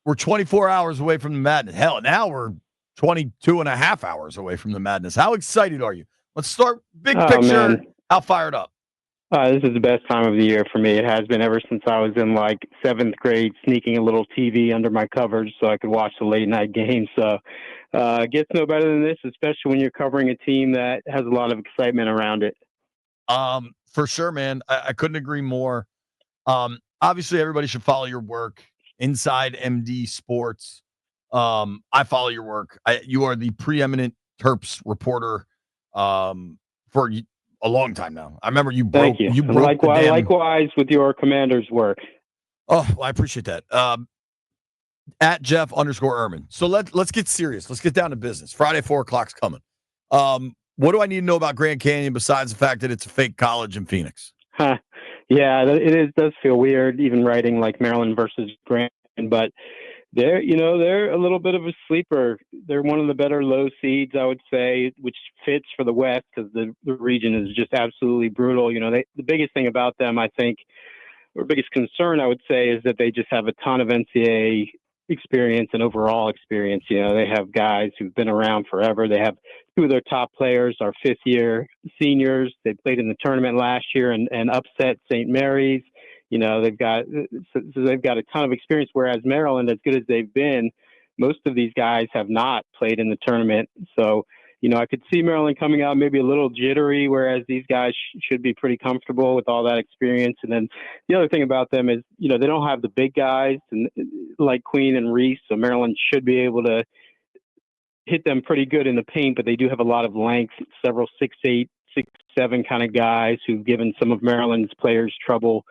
we're 24 hours away from the madness. Hell, now we're 22 and a half hours away from the madness. How excited are you? Let's start big Oh, picture. man. How fired up? This is the best time of the year for me. It has been ever since I was in like seventh grade, sneaking a little TV under my covers so I could watch the late night games. So it gets no better than this, especially when you're covering a team that has a lot of excitement around it. For sure, man. I couldn't agree more. Obviously, everybody should follow your work. Inside MD Sports. I follow your work. You are the preeminent Terps reporter for a long time now. I remember you broke Thank you. And broke the damn. likewise with your Commander's work. Oh, well, I appreciate that. At Jeff _Ermann. So let's get serious. Let's get down to business. Friday 4:00's coming. What do I need to know about Grand Canyon besides the fact that it's a fake college in Phoenix? Huh. Yeah, does feel weird even writing like Maryland versus Grand, but they're a little bit of a sleeper. They're one of the better low seeds, I would say, which fits for the West because the region is just absolutely brutal. The biggest thing about them, I think, or biggest concern, I would say, is that they just have a ton of NCAA experience and overall experience. They have guys who've been around forever. They have two of their top players are fifth-year seniors. They played in the tournament last year and upset St. Mary's. They've got a ton of experience, whereas Maryland, as good as they've been, most of these guys have not played in the tournament. So, I could see Maryland coming out maybe a little jittery, whereas these guys should be pretty comfortable with all that experience. And then the other thing about them is, they don't have the big guys like Queen and Reese, so Maryland should be able to hit them pretty good in the paint, but they do have a lot of length, several 6'8", 6'7" kind of guys who've given some of Maryland's players trouble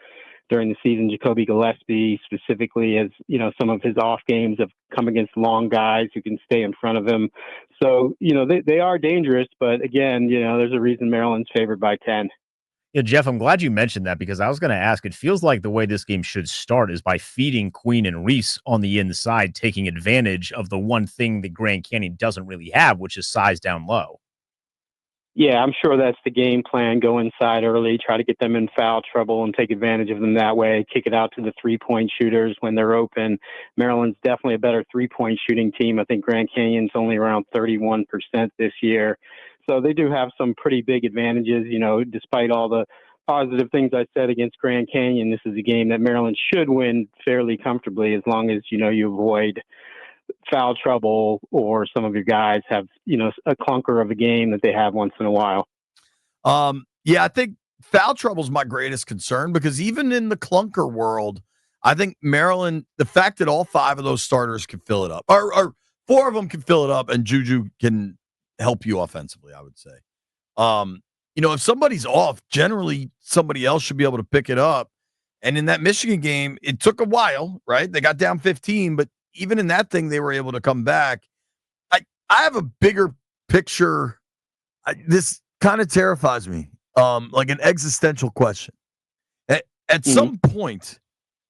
during the season. Jacoby Gillespie specifically, as some of his off games have come against long guys who can stay in front of him. So, they are dangerous, but again, there's a reason Maryland's favored by 10. Yeah, Jeff, I'm glad you mentioned that because I was going to ask, it feels like the way this game should start is by feeding Queen and Reese on the inside, taking advantage of the one thing that Grand Canyon doesn't really have, which is size down low. Yeah, I'm sure that's the game plan. Go inside early, try to get them in foul trouble and take advantage of them that way. Kick it out to the three-point shooters when they're open. Maryland's definitely a better three-point shooting team. I think Grand Canyon's only around 31% this year. So they do have some pretty big advantages, despite all the positive things I said against Grand Canyon. This is a game that Maryland should win fairly comfortably as long as, you avoid foul trouble or some of your guys have, a clunker of a game that they have once in a while. Yeah, I think foul trouble is my greatest concern because even in the clunker world, I think Maryland, the fact that all five of those starters can fill it up, or four of them can fill it up, and Juju can help you offensively, I would say. If somebody's off, generally somebody else should be able to pick it up. And in that Michigan game, it took a while, right? They got down 15, but even in that thing, they were able to come back. I have a bigger picture. This kind of terrifies me, like an existential question. At some point,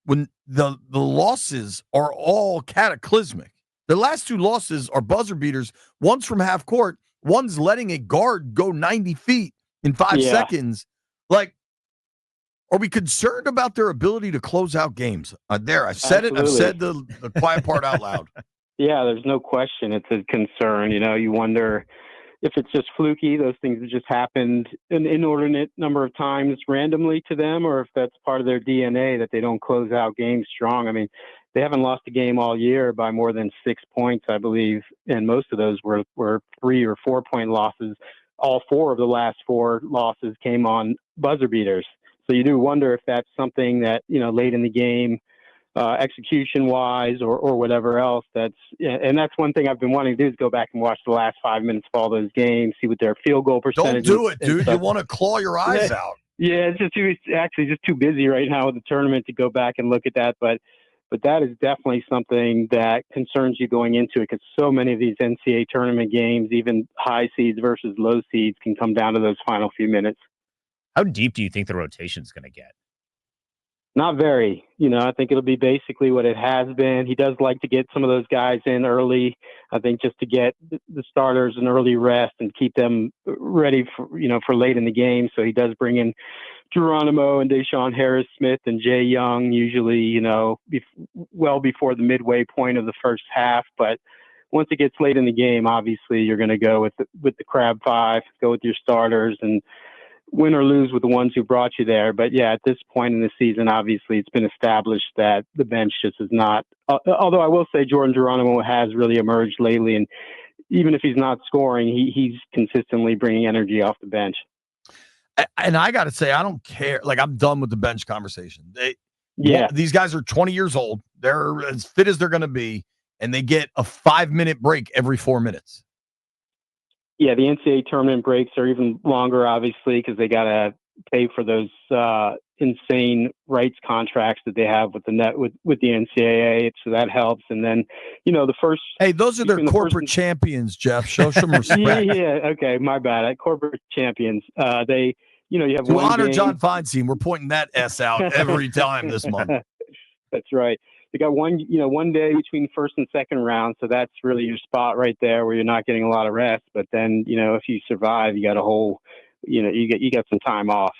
when the losses are all cataclysmic, the last two losses are buzzer beaters. One's from half court. One's letting a guard go 90 feet in 5 seconds. Like, are we concerned about their ability to close out games? I've said Absolutely. it. I've said the quiet part out loud. Yeah, there's no question. It's a concern. You wonder if it's just fluky, those things have just happened an inordinate number of times randomly to them, or if that's part of their DNA that they don't close out games strong. I mean, they haven't lost a game all year by more than 6 points, I believe, and most of those were 3 or 4 point losses. All 4 of the last 4 losses came on buzzer beaters. So you do wonder if that's something that, late in the game, execution wise or whatever else, and that's one thing I've been wanting to do is go back and watch the last 5 minutes of all those games, see what their field goal percentage. Don't do it, dude. You want to claw your eyes out. Yeah, it's just too busy right now with the tournament to go back and look at that. But that is definitely something that concerns you going into it, because so many of these NCAA tournament games, even high seeds versus low seeds, can come down to those final few minutes. How deep do you think the rotation is going to get? Not very. I think it'll be basically what it has been. He does like to get some of those guys in early, I think, just to get the starters an early rest and keep them ready for late in the game. So he does bring in Geronimo and Deshaun Harris-Smith and Jay Young, usually, well before the midway point of the first half. But once it gets late in the game, obviously you're going to go with the crab five, go with your starters, and win or lose with the ones who brought you there. But yeah, at this point in the season, obviously it's been established that the bench just is not, although I will say Jordan Geronimo has really emerged lately. And even if he's not scoring, he's consistently bringing energy off the bench. And I got to say, I don't care. Like, I'm done with the bench conversation. These guys are 20 years old. They're as fit as they're going to be, and they get a 5-minute break every 4 minutes. Yeah, the NCAA tournament breaks are even longer, obviously, because they got to pay for those insane rights contracts that they have with the NCAA. So that helps. And then, the first. Hey, those are their corporate champions, Jeff. Show some respect. Yeah. Okay, my bad. Corporate champions. They. You have to one honor game. John Feinstein. We're pointing that S out every time this month. That's right. They got one day between first and second round, so that's really your spot right there where you're not getting a lot of rest. But then, if you survive, you got a whole, you got some time off.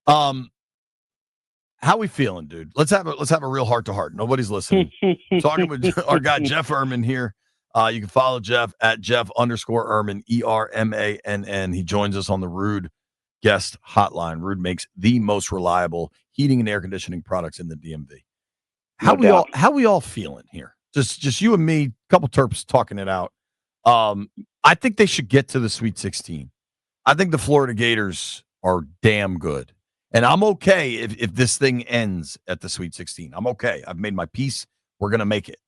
How we feeling, dude? Let's have a real heart to heart. Nobody's listening. Talking with our guy Jeff Ermann here. You can follow Jeff at Jeff_Ermann, ERMANN. He joins us on the Rude guest hotline. Rude makes the most reliable heating and air conditioning products in the DMV. How we all feeling here? Just you and me, a couple Terps talking it out. I think they should get to the Sweet 16. I think the Florida Gators are damn good. And I'm okay if this thing ends at the Sweet 16. I'm okay. I've made my peace. We're going to make it.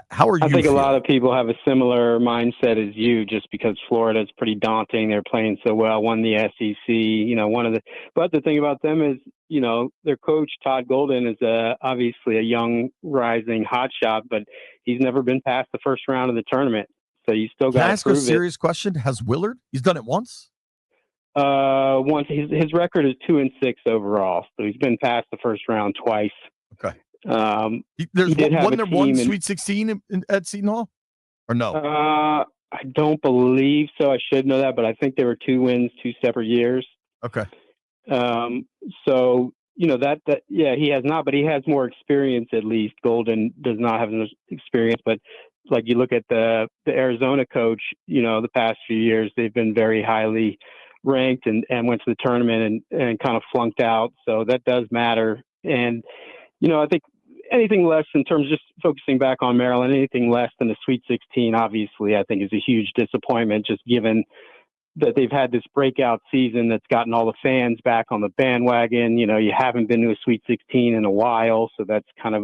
How are you? I think feeling? A lot of people have a similar mindset as you, just because Florida is pretty daunting. They're playing so well, won the SEC. But the thing about them is, their coach Todd Golden is obviously a young, rising hotshot, but he's never been past the first round of the tournament. So you still got to prove it. Can I ask a serious question? Has Willard? He's done it once. Once. His record is 2-6 overall, so he's been past the first round twice. Okay. There's one Sweet 16 at Seton Hall, or no? I don't believe so. I should know that, but I think there were 2 wins, 2 separate years. Okay. So that he has not, but he has more experience. At least Golden does not have enough experience. But like you look at the Arizona coach, the past few years they've been very highly ranked and went to the tournament and kind of flunked out. So that does matter. And I think anything less, in terms of just focusing back on Maryland, anything less than the Sweet 16, obviously, I think is a huge disappointment, just given that they've had this breakout season that's gotten all the fans back on the bandwagon. You haven't been to a Sweet 16 in a while, so that's kind of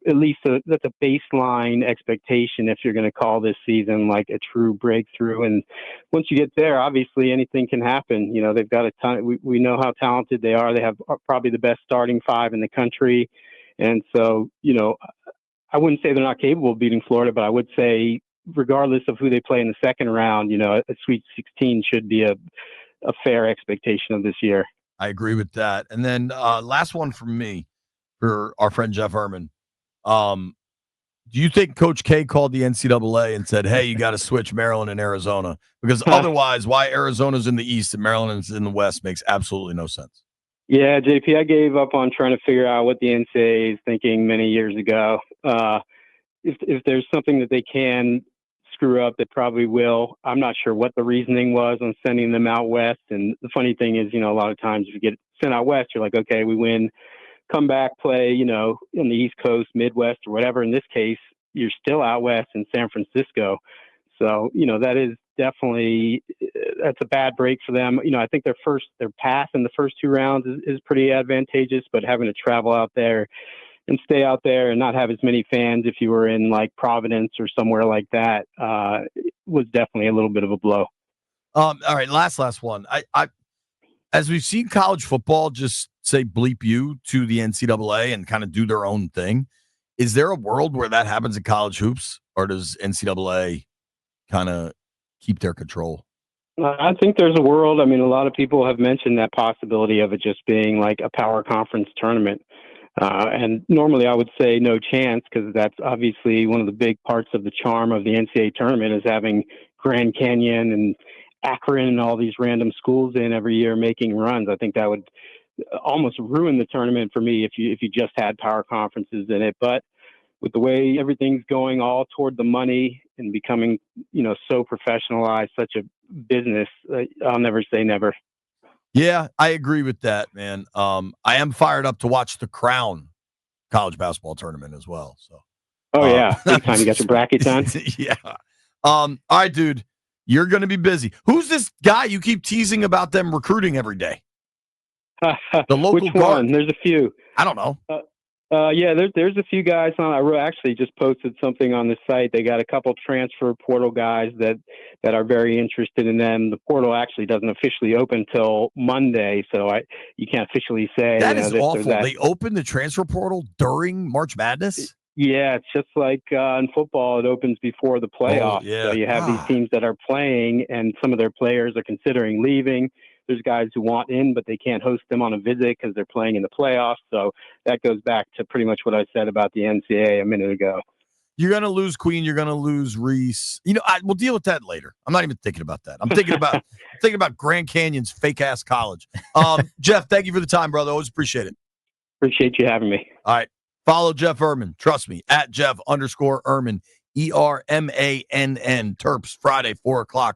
that's a baseline expectation if you're going to call this season like a true breakthrough. And once you get there, obviously anything can happen. They've got a ton. We know how talented they are. They have probably the best starting 5 in the country. And so, I wouldn't say they're not capable of beating Florida, but I would say regardless of who they play in the second round, a Sweet 16 should be a fair expectation of this year. I agree with that. And then last one from me for our friend Jeff Ermann. Do you think Coach K called the NCAA and said, hey, you got to switch Maryland and Arizona? Because otherwise, why Arizona's in the East and Maryland's in the West makes absolutely no sense. Yeah, JP, I gave up on trying to figure out what the NCAA is thinking many years ago. If there's something that they can screw up, they probably will. I'm not sure what the reasoning was on sending them out west. And the funny thing is, a lot of times if you get sent out west, you're like, okay, we win, come back, play, in the East Coast, Midwest, or whatever. In this case, you're still out west in San Francisco. So, that is definitely, that's a bad break for them. I think their path in the first 2 rounds is pretty advantageous, but having to travel out there and stay out there and not have as many fans if you were in like Providence or somewhere like that was definitely a little bit of a blow. All right, last one. I as we've seen college football just say bleep you to the NCAA and kind of do their own thing. Is there a world where that happens in college hoops, or does NCAA kind of keep their control? I think there's a world. I mean, a lot of people have mentioned that possibility of it just being like a power conference tournament. And normally I would say no chance, because that's obviously one of the big parts of the charm of the NCAA tournament is having Grand Canyon and Akron and all these random schools in every year making runs. I think that would almost ruin the tournament for me if you just had power conferences in it. But with the way everything's going all toward the money and becoming, so professionalized, such a business, I'll never say never. Yeah, I agree with that, man. I am fired up to watch the Crown college basketball tournament as well. So, Oh yeah, big time. You got your bracket done? Yeah. All right, dude. You're going to be busy. Who's this guy you keep teasing about them recruiting every day? The local Which guard. one? There's a few. I don't know. Yeah, there's a few guys on. I actually just posted something on the site. They got a couple transfer portal guys that are very interested in them. The portal actually doesn't officially open till Monday, so you can't officially say that is awful. They open the transfer portal during March Madness. Yeah, it's just like in football, it opens before the playoffs. Oh, yeah. So you have these teams that are playing, and some of their players are considering leaving. There's guys who want in, but they can't host them on a visit because they're playing in the playoffs. So that goes back to pretty much what I said about the NCAA a minute ago. You're going to lose Queen. You're going to lose Reese. We'll deal with that later. I'm not even thinking about that. I'm thinking about Grand Canyon's fake-ass college. Jeff, thank you for the time, brother. Always appreciate it. Appreciate you having me. All right. Follow Jeff Ermann. Trust me, at Jeff_Ermann, Ermann, Ermann. Terps, Friday, 4 o'clock.